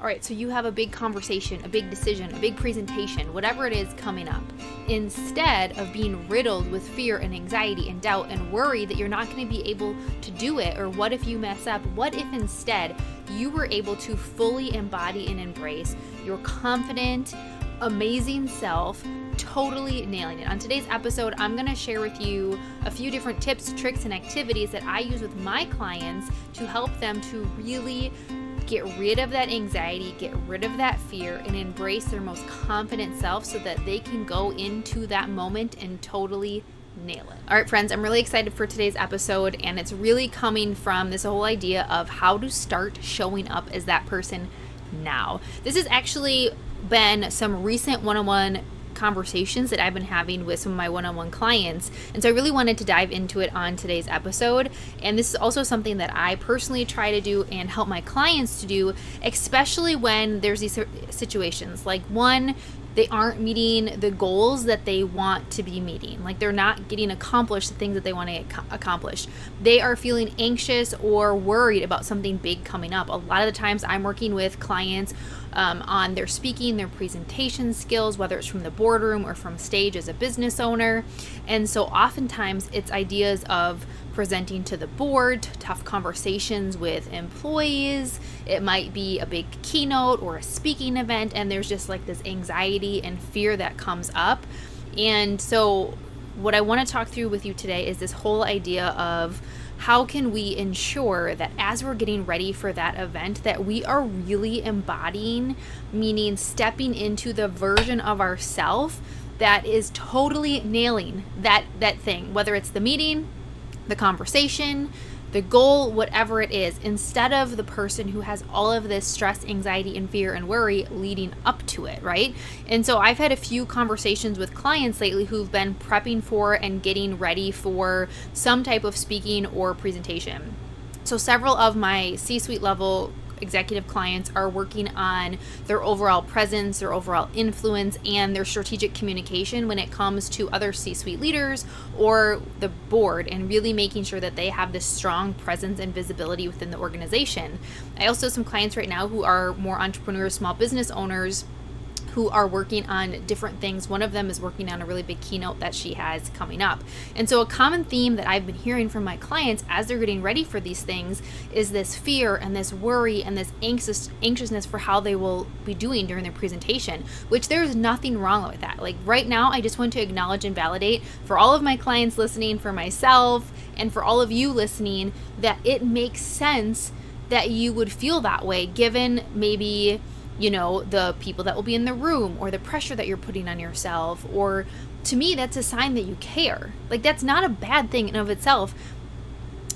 All right, so you have a big conversation, a big decision, a big presentation, whatever it is coming up. Instead of being riddled with fear and anxiety and doubt and worry that you're not going to be able to do it, or what if you mess up? What if instead you were able to fully embody and embrace your confident, amazing self, totally nailing it? On today's episode, I'm going to share with you a few different tips, tricks, and activities that I use with my clients to help them to really get rid of that anxiety, get rid of that fear, and embrace their most confident self so that they can go into that moment and totally nail it. All right, friends, I'm really excited for today's episode, and it's really coming from this whole idea of how to start showing up as that person now. This has actually been some recent one-on-one conversations that I've been having with some of my one-on-one clients, and so I really wanted to dive into it on today's episode. And this is also something that I personally try to do and help my clients to do, especially when there's these situations like, one, they aren't meeting the goals that they want to be meeting. Like, they're not getting accomplished the things that they want to accomplish. They are feeling anxious or worried about something big coming up. A lot of the times I'm working with clients on their speaking, their presentation skills, whether it's from the boardroom or from stage as a business owner. And so oftentimes it's ideas of presenting to the board, tough conversations with employees. It might be a big keynote or a speaking event, and there's just like this anxiety and fear that comes up. And so what I want to talk through with you today is this whole idea of how can we ensure that as we're getting ready for that event, that we are really embodying, meaning stepping into the version of ourself that is totally nailing that thing, whether it's the meeting, the conversation, the goal, whatever it is, instead of the person who has all of this stress, anxiety, and fear and worry leading up to it, right? And so I've had a few conversations with clients lately who've been prepping for and getting ready for some type of speaking or presentation. So several of my C-suite level executive clients are working on their overall presence, their overall influence, and their strategic communication when it comes to other C-suite leaders or the board, and really making sure that they have this strong presence and visibility within the organization. I also have some clients right now who are more entrepreneurs, small business owners, who are working on different things. One of them is working on a really big keynote that she has coming up. And so a common theme that I've been hearing from my clients as they're getting ready for these things is this fear and this worry and this anxiousness for how they will be doing during their presentation, which there's nothing wrong with that. Like, right now, I just want to acknowledge and validate for all of my clients listening, for myself, and for all of you listening, that it makes sense that you would feel that way, given maybe, you know, the people that will be in the room, or the pressure that you're putting on yourself. Or to me, that's a sign that you care. Like, that's not a bad thing in of itself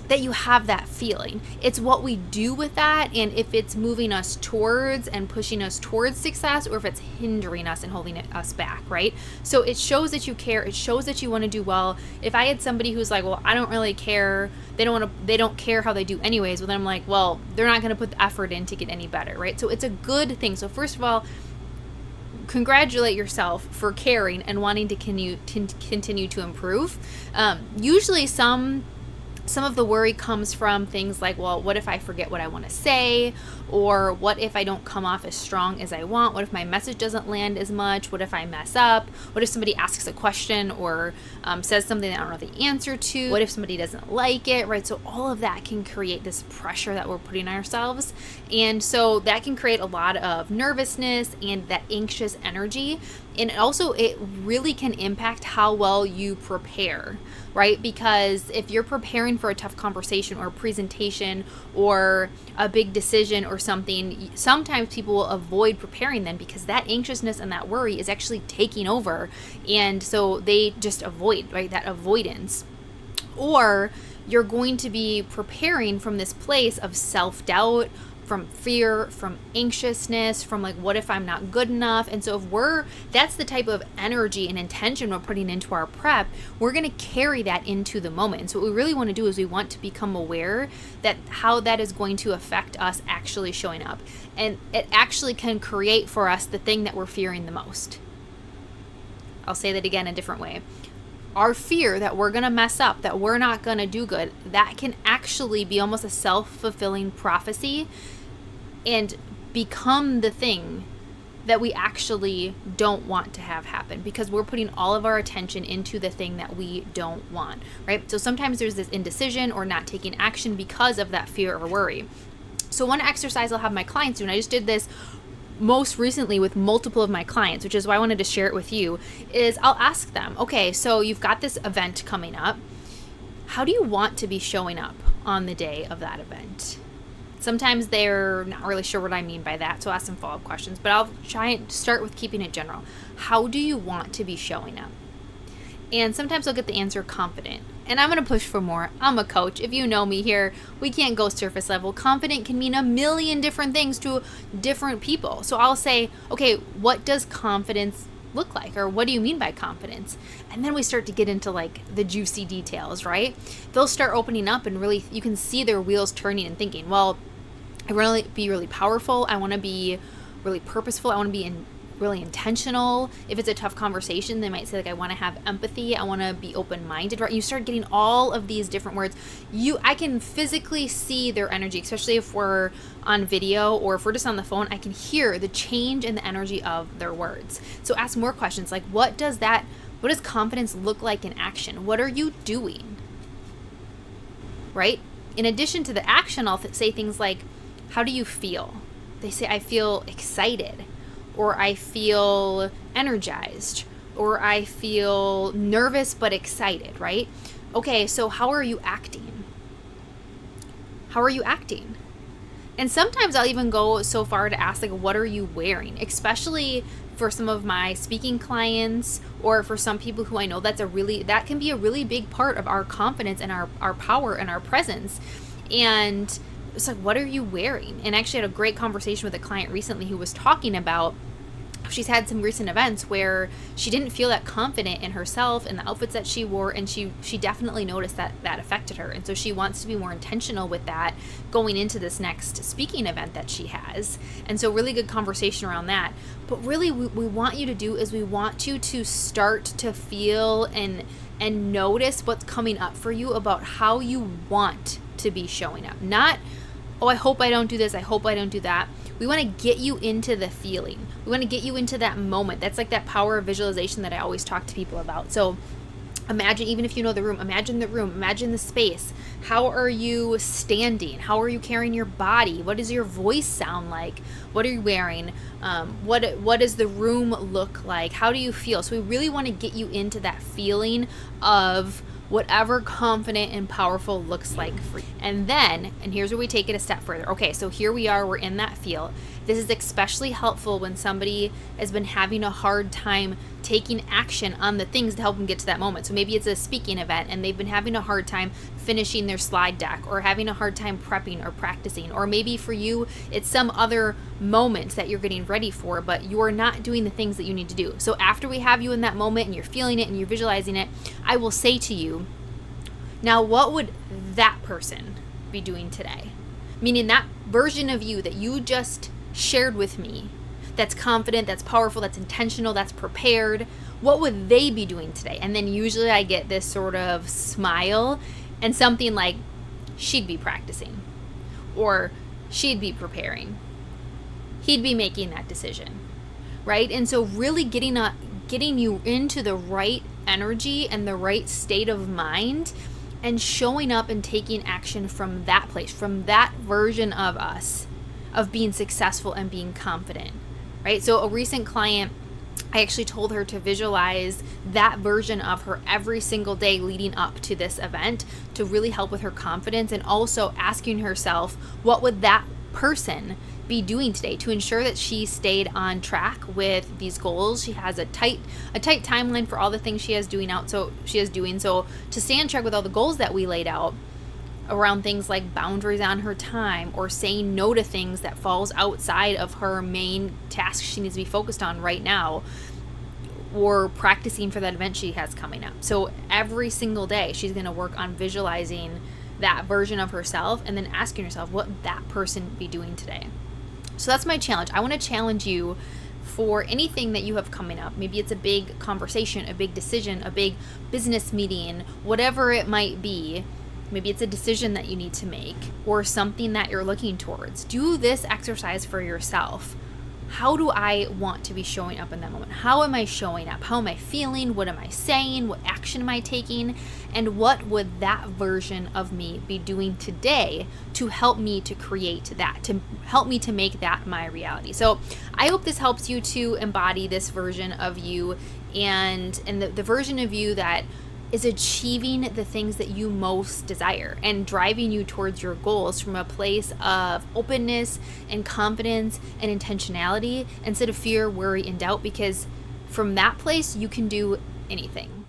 that you have that feeling. It's what we do with that, and if it's moving us towards and pushing us towards success, or if it's hindering us and holding us back, right? So it shows that you care. It shows that you want to do well. If I had somebody who's like, well, I don't really care, they don't care how they do anyways, well, then I'm like, well, they're not going to put the effort in to get any better, right? So it's a good thing. So first of all, congratulate yourself for caring and wanting to continue to improve. Usually some of the worry comes from things like, well, what if I forget what I want to say? Or what if I don't come off as strong as I want? What if my message doesn't land as much? What if I mess up? What if somebody asks a question or says something that I don't know the answer to? What if somebody doesn't like it, right? So all of that can create this pressure that we're putting on ourselves. And so that can create a lot of nervousness and that anxious energy. And also, it really can impact how well you prepare, right? Because if you're preparing for a tough conversation or a presentation or a big decision or something, sometimes people will avoid preparing then because that anxiousness and that worry is actually taking over. And so they just avoid, right? That avoidance. Or you're going to be preparing from this place of self-doubt, from fear, from anxiousness, from like, what if I'm not good enough? And so that's the type of energy and intention we're putting into our prep, we're going to carry that into the moment. And so what we really want to do is we want to become aware that how that is going to affect us actually showing up. And it actually can create for us the thing that we're fearing the most. I'll say that again a different way. Our fear that we're going to mess up, that we're not going to do good, that can actually be almost a self-fulfilling prophecy. And become the thing that we actually don't want to have happen, because we're putting all of our attention into the thing that we don't want, right? So sometimes there's this indecision or not taking action because of that fear or worry. So one exercise I'll have my clients do, and I just did this most recently with multiple of my clients, which is why I wanted to share it with you, is I'll ask them, okay, so you've got this event coming up. How do you want to be showing up on the day of that event? Sometimes they're not really sure what I mean by that, so I'll ask some follow-up questions, but I'll try and start with keeping it general. How do you want to be showing up? And sometimes I'll get the answer confident. And I'm going to push for more. I'm a coach. If you know me here, we can't go surface level. Confident can mean a million different things to different people. So I'll say, okay, what does confidence look like? Or what do you mean by confidence? And then we start to get into like the juicy details, right? They'll start opening up and really, you can see their wheels turning and thinking, well, I want to be really powerful. I want to be really purposeful. I want to be really intentional. If it's a tough conversation, they might say like, I want to have empathy. I want to be open-minded, right? You start getting all of these different words. I can physically see their energy, especially if we're on video or if we're just on the phone, I can hear the change in the energy of their words. So ask more questions like, what does confidence look like in action? What are you doing? Right? In addition to the action, I'll say things like, how do you feel? They say, I feel excited, or I feel energized, or I feel nervous but excited, right? Okay, so how are you acting? How are you acting? And sometimes I'll even go so far to ask, like, what are you wearing? Especially for some of my speaking clients, or for some people who I know that can be a really big part of our confidence and our power and our presence. And it's like, what are you wearing? And I actually had a great conversation with a client recently who was talking about, she's had some recent events where she didn't feel that confident in herself and the outfits that she wore, and she definitely noticed that affected her. And so she wants to be more intentional with that going into this next speaking event that she has. And so really good conversation around that. But really we want you to do is we want you to start to feel and notice what's coming up for you about how you want to be showing up. Not, oh, I hope I don't do this, I hope I don't do that. We want to get you into the feeling. We want to get you into that moment. That's like that power of visualization that I always talk to people about. So imagine, even if you know the room, imagine the space. How are you standing? How are you carrying your body? What does your voice sound like? What are you wearing? What does the room look like? How do you feel? So we really want to get you into that feeling of whatever confident and powerful looks like for you. And here's where we take it a step further. Okay, so here we are, we're in that feel. This is especially helpful when somebody has been having a hard time taking action on the things to help them get to that moment. So maybe it's a speaking event and they've been having a hard time finishing their slide deck, or having a hard time prepping or practicing. Or maybe for you, it's some other moment that you're getting ready for, but you're not doing the things that you need to do. So after we have you in that moment and you're feeling it and you're visualizing it, I will say to you, now what would that person be doing today? Meaning that version of you that you just shared with me, that's confident, that's powerful, that's intentional, that's prepared, what would they be doing today? And then usually I get this sort of smile and something like, she'd be practicing, or she'd be preparing, he'd be making that decision, right? And so really getting you into the right energy and the right state of mind, and showing up and taking action from that place, from that version of us, of being successful and being confident, right? So a recent client, I actually told her to visualize that version of her every single day leading up to this event to really help with her confidence, and also asking herself, what would that person be doing today to ensure that she stayed on track with these goals. She has a tight timeline for all the things she is doing. So to stay on track with all the goals that we laid out around things like boundaries on her time, or saying no to things that falls outside of her main task she needs to be focused on right now, or practicing for that event she has coming up. So every single day she's going to work on visualizing that version of herself, and then asking herself, what would that person be doing today? So that's my challenge. I want to challenge you for anything that you have coming up. Maybe it's a big conversation, a big decision, a big business meeting, whatever it might be. Maybe it's a decision that you need to make or something that you're looking towards. Do this exercise for yourself. How do I want to be showing up in that moment? How am I showing up? How am I feeling? What am I saying? What action am I taking? And what would that version of me be doing today to help me to create that, to help me to make that my reality? So I hope this helps you to embody this version of you and the version of you that is achieving the things that you most desire and driving you towards your goals from a place of openness and confidence and intentionality instead of fear, worry, and doubt, because from that place you can do anything.